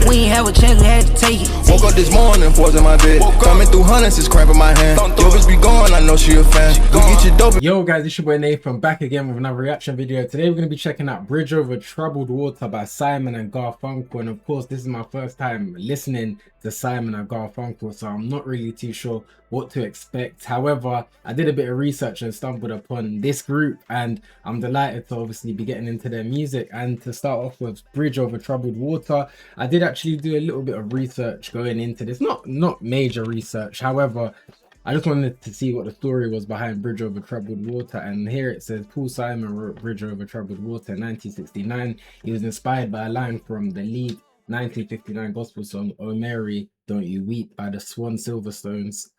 We ain't have a chance, we had to take it. Woke up this morning, poison my bed. Coming through hundreds, it's cramping my hand. Yo, bitch be gone, I know she a fan. Go get your dope. Yo guys, it's your boy Nathan back again with another reaction video. Today we're going to be checking out Bridge Over Troubled Water by Simon and Garfunkel. And of course, this is my first time listening to Simon and Garfunkel, so I'm not really too sure what to expect. However, I did a bit of research and stumbled upon this group, and I'm delighted to obviously be getting into their music. And to start off with Bridge Over Troubled Water, I did actually do a little bit of research going into this. Not major research, however, I just wanted to see what the story was behind Bridge Over Troubled Water. And here it says Paul Simon wrote Bridge Over Troubled Water in 1969. He was inspired by a line from the lead 1959 gospel song "Oh Mary, Don't You Weep" by the Silvertones,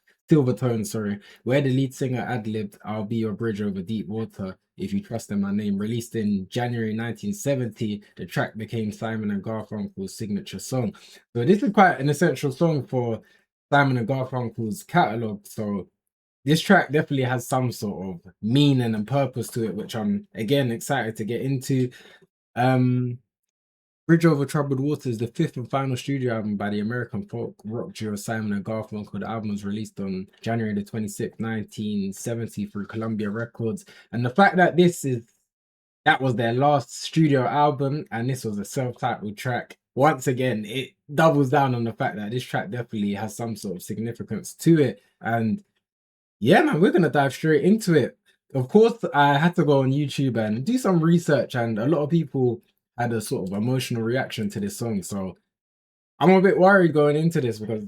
where the lead singer ad-libbed "I'll be your bridge over deep water if you trust in my name." Released in January 1970, the track became Simon and Garfunkel's signature song. So this is quite an essential song for Simon and Garfunkel's catalog. So this track definitely has some sort of meaning and purpose to it, which I'm again excited to get into. Bridge Over Troubled Water is the fifth and final studio album by the American folk rock duo Simon and Garfunkel. The album was released on January the 26th, 1970 through Columbia Records. And the fact that that was their last studio album and this was a self-titled track, once again, it doubles down on the fact that this track definitely has some sort of significance to it. And yeah, man, we're going to dive straight into it. Of course, I had to go on YouTube and do some research, and a lot of people had a sort of emotional reaction to this song. So I'm a bit worried going into this because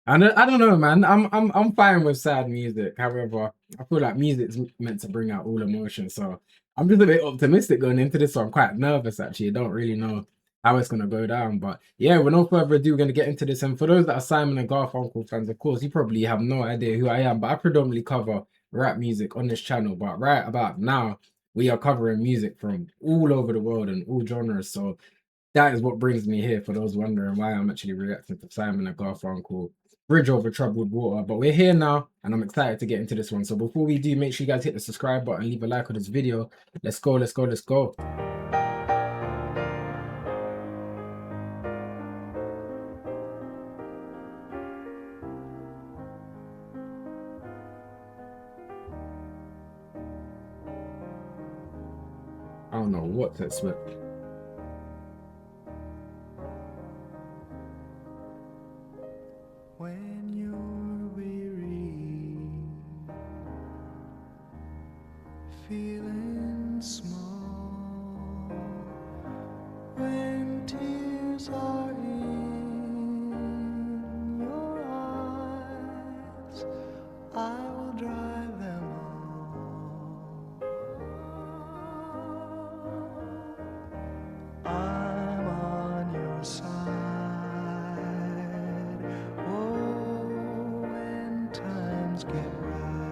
I don't know, man. I'm fine with sad music. However, I feel like music's meant to bring out all emotion. So I'm just a bit optimistic going into this. So I'm quite nervous actually. I don't really know how it's gonna go down. But yeah, with no further ado, we're gonna get into this. And for those that are Simon and Garfunkel fans, of course, you probably have no idea who I am, but I predominantly cover rap music on this channel. But right about now, we are covering music from all over the world and all genres. So that is what brings me here, for those wondering why I'm actually reacting to Simon and Garfunkel, Bridge Over Troubled Water. But we're here now, and I'm excited to get into this one. So before we do, make sure you guys hit the subscribe button, leave a like on this video. Let's go, let's go, let's go. I don't know what to expect. When you're weary, feeling small, when tears are in your eyes, I will dry them all. I'm on your side. Get rough,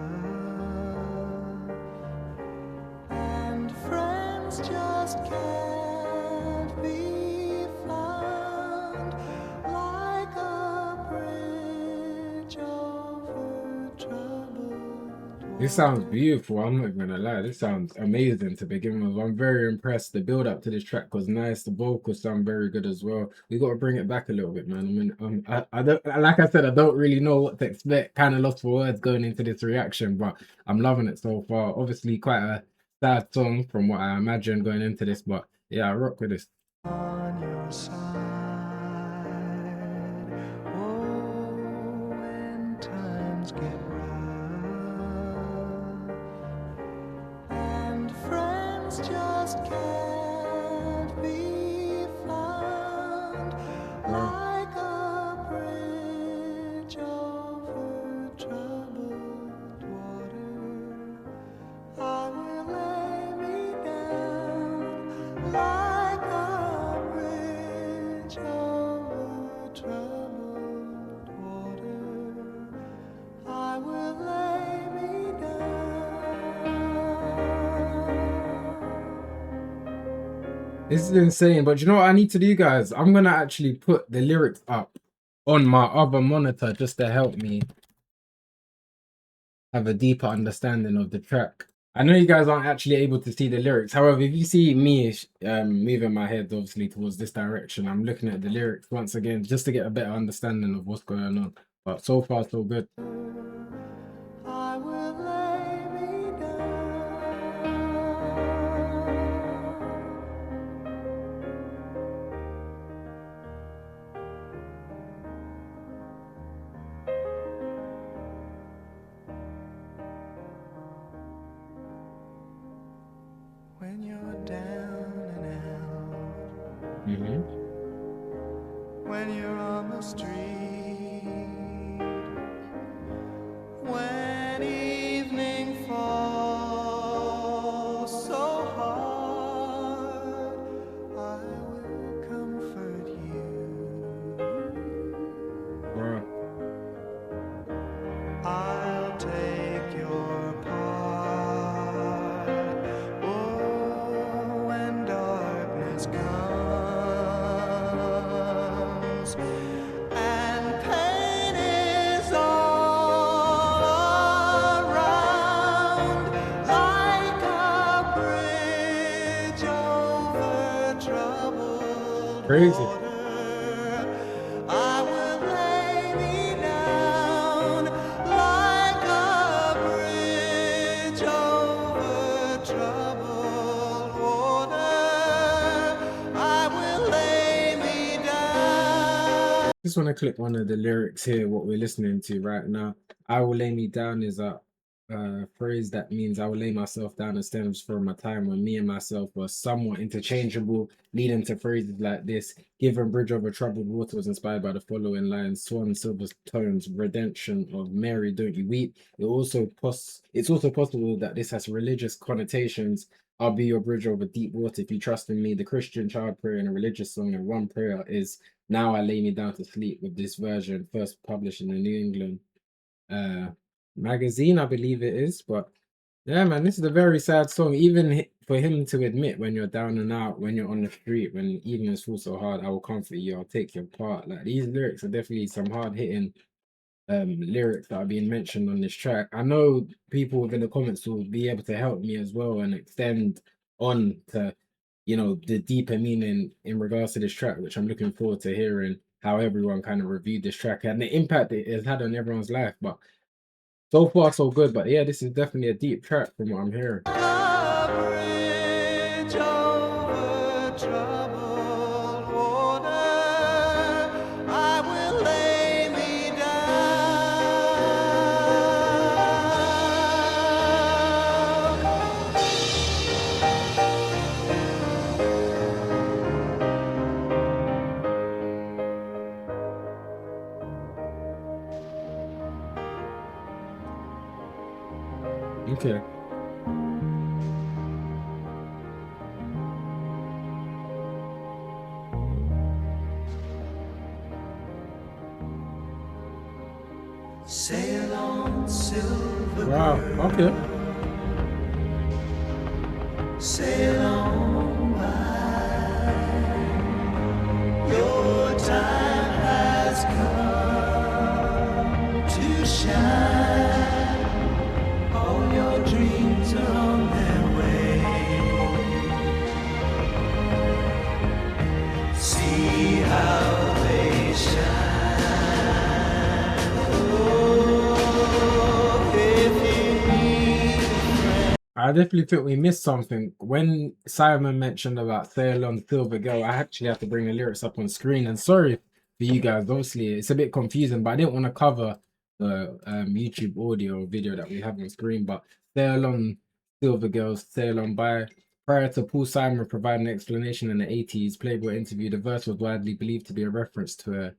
and friends just can't be found, like a bridge over troubled water. This sounds beautiful, I'm not gonna lie. This sounds amazing to begin with. I'm very impressed. The build up to this track was nice. The vocals sound very good as well. We got to bring it back a little bit, man. I mean, I don't, like I said, I don't really know what to expect. Kind of lost for words going into this reaction, but I'm loving it so far. Obviously, quite a sad song from what I imagined going into this, but yeah, I rock with this. On your side, oh, when times get just can't be found, like a bridge over troubled water. I will lay me down, like a bridge over troubled water. I will lay me down. This is insane, but you know what I need to do, guys? I'm gonna actually put the lyrics up on my other monitor just to help me have a deeper understanding of the track. I know you guys aren't actually able to see the lyrics. However, if you see me moving my head obviously towards this direction, I'm looking at the lyrics once again just to get a better understanding of what's going on. But so far, so good. I will lay me down when you're down and out, Hmm. when you're on the street, when evening falls so hard, I will comfort you. Bro. I'll take your part. Oh, when darkness comes and pain is all around, like a bridge over troubled Crazy. water, I will lay me down like a bridge over troubled water. I will lay me down. Just want to click one of the lyrics here, what we're listening to right now. I will lay me down is a phrase that means I will lay myself down and stems from a time when me and myself were somewhat interchangeable, leading to phrases like this. Given bridge over troubled water was inspired by the following lines: Swan, silver tones, redemption of Mary, don't you weep. It's also possible that this has religious connotations. I'll be your bridge over deep water if you trust in me. The Christian child prayer and a religious song in one prayer is Now I Lay Me Down to Sleep, with this version first published in the New England uh magazine, I believe it is. But yeah, man, this is a very sad song. Even for him to admit when you're down and out, when you're on the street, when evenings fall so hard, I will comfort you, I'll take your part. Like, these lyrics are definitely some hard hitting lyrics that are being mentioned on this track. I know people within the comments will be able to help me as well and extend on to, you know, the deeper meaning in regards to this track, which I'm looking forward to hearing how everyone kind of reviewed this track and the impact it has had on everyone's life. But so far so good. But yeah, this is definitely a deep track from what I'm hearing. A bridge over troubled water, I will lay me Okay. sail on, silver Wow. bird, Okay. sail on by. Your time has come to shine. All your dreams are on their way. See how they shine. Oh, if you need I definitely think we missed something. When Simon mentioned about Sail on Silver Girl, I actually have to bring the lyrics up on screen. And sorry for you guys, obviously it's a bit confusing, but I didn't want to cover the YouTube audio video that we have on screen. But Sail on Silver Girl, Sail on by. Prior to Paul Simon providing an explanation in the 80s Playboy interview, the verse was widely believed to be a reference to a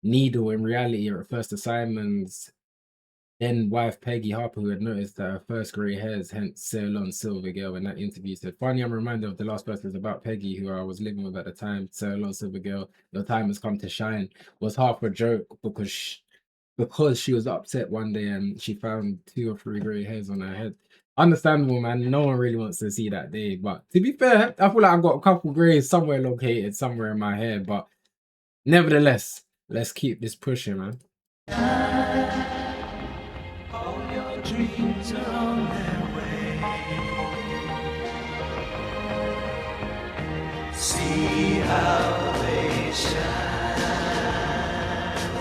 needle. In reality, it refers to Simon's then wife Peggy Harper, who had noticed that her first grey hairs, hence Sail on Silver Girl, in that interview said, "Funny, I'm reminded of the last verse is about Peggy, who I was living with at the time. Sail on Silver Girl, your time has come to shine," was half a joke because she was upset one day and she found 2 or 3 grey hairs on her head. Understandable, man. No one really wants to see that day. But to be fair, I feel like I've got a couple greys somewhere located somewhere in my hair. But nevertheless, let's keep this pushing, man. all your dreams are on their way. See how they shine.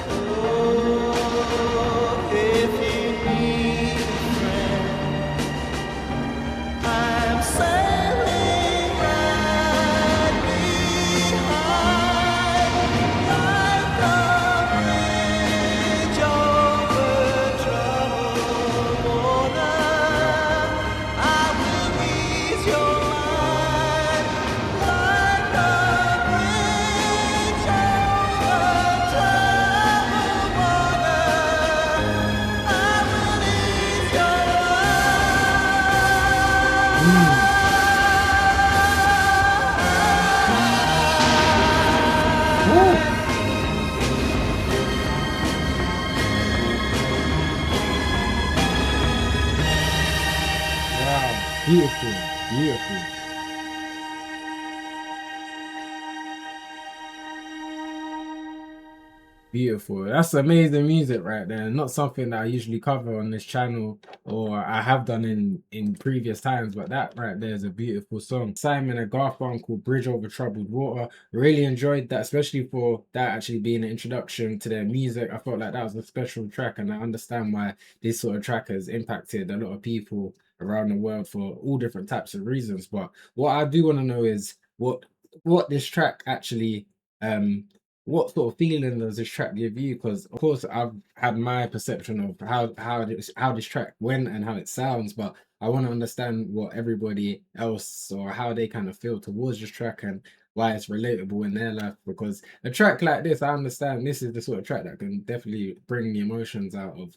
Oh, if you need a friend, I'm sailing right behind, like a bridge over troubled water. I will ease your mind, like a bridge over troubled water. I will ease your Woo! Wow, beautiful, beautiful. Beautiful. That's amazing music right there. Not something that I usually cover on this channel or I have done in previous times, but that right there is a beautiful song. Simon and Garfunkel, Bridge Over Troubled Water. Really enjoyed that, especially for that actually being an introduction to their music. I felt like that was a special track, and I understand why this sort of track has impacted a lot of people around the world for all different types of reasons. But what I do want to know is what this track actually what sort of feeling does this track give you? Because of course I've had my perception of how this track went and how it sounds, but I want to understand what everybody else or how they kind of feel towards this track and why it's relatable in their life. Because a track like this, I understand this is the sort of track that can definitely bring the emotions out of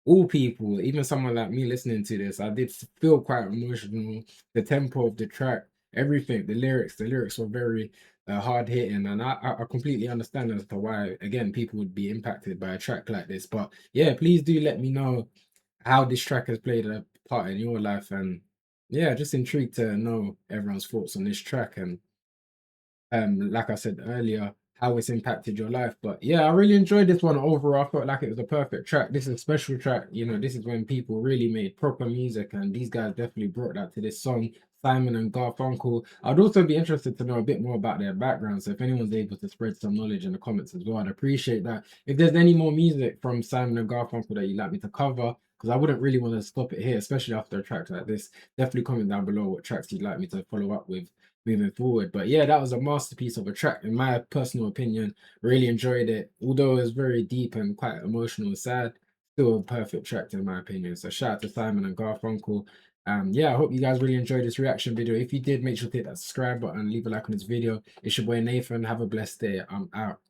all people, even someone like me listening to this. I did feel quite emotional. The tempo of the track, everything, the lyrics were very hard hitting, and I completely understand as to why again people would be impacted by a track like this. But yeah, please do let me know how this track has played a part in your life, and yeah, just intrigued to know everyone's thoughts on this track and like I said earlier, how it's impacted your life. But yeah, I really enjoyed this one overall. I felt like it was a perfect track. This is a special track. You know, this is when people really made proper music, and these guys definitely brought that to this song. Simon and Garfunkel. I'd also be interested to know a bit more about their background. So if anyone's able to spread some knowledge in the comments as well, I'd appreciate that. If there's any more music from Simon and Garfunkel that you'd like me to cover, because I wouldn't really want to stop it here, especially after a track like this, definitely comment down below what tracks you'd like me to follow up with moving forward. But yeah, that was a masterpiece of a track, in my personal opinion. Really enjoyed it. Although it was very deep and quite emotional and sad, still a perfect track in my opinion. So shout out to Simon and Garfunkel. Yeah, I hope you guys really enjoyed this reaction video. If you did, make sure to hit that subscribe button, leave a like on this video. It's your boy Nathan. Have a blessed day. I'm out.